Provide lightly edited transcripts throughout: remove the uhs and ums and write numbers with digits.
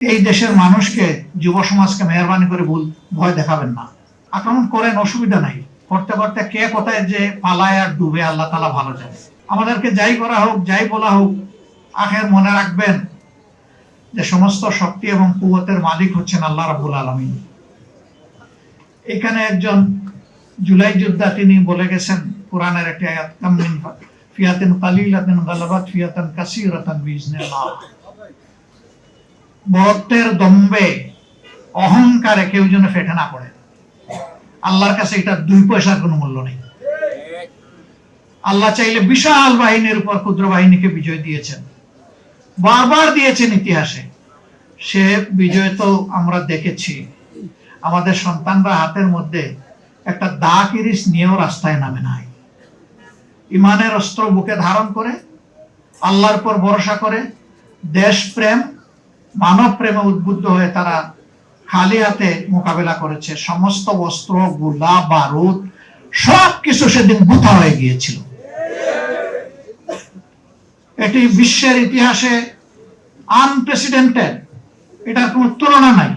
এই দেশের মানুষকে, যুব সমাজকে মেহরবানি করে ভয় দেখাবেন না। আক্রমণ করেন, অসুবিধা নাই। করতে করতে কে কোথায় যে পালায় আর ডুবে আল্লাহ তাআলা ভালো জানে। আমাদেরকে যাই করা হোক, যাই বলা হোক, আখের মনে রাখবেন যে সমস্ত শক্তি এবং কুওয়াতের মালিক হচ্ছেন আল্লাহ রাব্বুল আলামিন। এখানে একজন জুলাই যোদ্ধা, তিনি বলে গেছেন কোরআনের একটি আয়াত, কাম মিন ফিয়াতিন কালিলাতিন গালাবাত ফিয়াতান কাসীরাতান বিইজনিল্লাহ। বড়ত্বের দম্ভে, অহংকারে কেউ যেন ফেটে না পড়ে। আল্লাহর কাছে এটা 2 পয়সার কোনো মূল্য নেই। আল্লাহ চাইলে বিশাল বাহিনীর উপর ক্ষুদ্র বাহিনীকে বিজয় দিয়েছেন, বারবার দিয়েছেন ইতিহাসে। সে বিজয় তো আমরা দেখেছি। আমাদের সন্তানরা হাতের মধ্যে একটা দা কিরিশ নিয়েও রাস্তায় নামে নাই। ইমানের অস্ত্র বুকে ধারণ করে, আল্লাহর উপর ভরসা করে, দেশপ্রেম, মানব প্রেমে উদ্বুদ্ধ হয়ে তারা খালি হাতে মোকাবেলা করেছে। সমস্ত অস্ত্র, গোলা বারুদ সবকিছু সেদিন বুথা হয়ে গিয়েছিল। এটি বিশ্বের ইতিহাসে আনপ্রেসিডেন্টেড, এটার কোনো তুলনা নাই।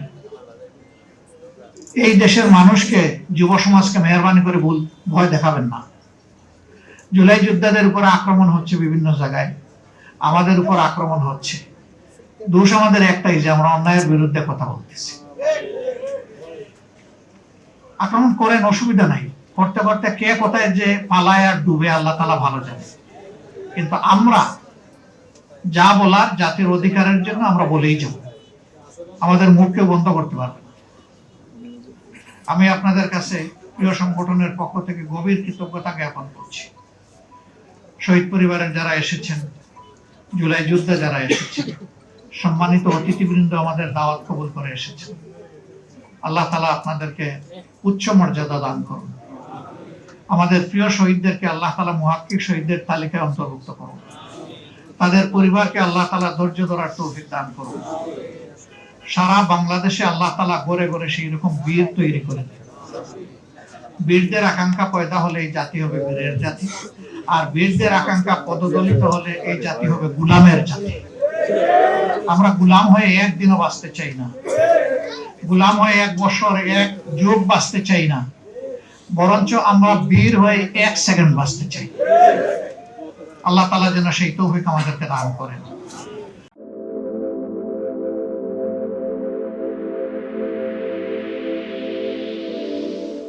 এই দেশের মানুষকে, যুব সমাজকে মেহরবানি করে ভয় দেখাবেন না। জুলাই যোদ্ধাদের উপর আক্রমণ হচ্ছে বিভিন্ন জায়গায়, আমাদের উপর আক্রমণ হচ্ছে। দোষ আমাদের একটাই, যে আমরা অন্যায়ের বিরুদ্ধে কথা বলতেছি। আক্রমণ করেন, অসুবিধা নাই। করতে করতে কে কোথায় যে পালায় আর ডুবে আল্লাহ তাআলা ভালো জানে। কিন্তু আমরা যা বলার জাতির অধিকারের জন্য আমরা বলেই যাব, আমাদের মুখকে বন্ধ করতে পারবে না। আমি আপনাদের কাছে প্রিয় সংগঠনের পক্ষ থেকে গভীর কৃতজ্ঞতা জ্ঞাপন করছি। শহীদ পরিবারের যারা এসেছেন, জুলাই যুদ্ধে যারা এসেছেন, সম্মানিত অতিথিবৃন্দ আমাদের দাওয়াত কবুল করে এসেছেন, আল্লাহ তাআলা আপনাদেরকে উচ্চ মর্যাদা দান করুন। আমাদের প্রিয় শহীদদেরকে আল্লাহ তাআলা মুহাক্কিক শহীদদের তালিকায় অন্তর্ভুক্ত করুন। তাদের পরিবারকে আল্লাহ তাআলা ধৈর্য ধরার তৌফিক দান করুন। সারা বাংলাদেশে আল্লাহ তাআলা গড়ে গড়ে সেই রকম বীর তৈরি করে দেন। বীরদের আকাঙ্ক্ষা পয়দা হলে এই জাতি হবে বীরের জাতি, আর বীরদের আকাঙ্ক্ষা পদদলিত হলে এই জাতি হবে গোলামের জাতি। আমরা গোলাম হয়ে একদিনও বাঁচতে চাই না, গোলাম হয়ে 1 বছর 1 যুগ বাঁচতে চাই না, বরঞ্চ আমরা বীর হয়ে 1 সেকেন্ড বাঁচতে চাই। আল্লাহ তাআলা যেন সেই তৌফিক আমাদেরকে দান করেন।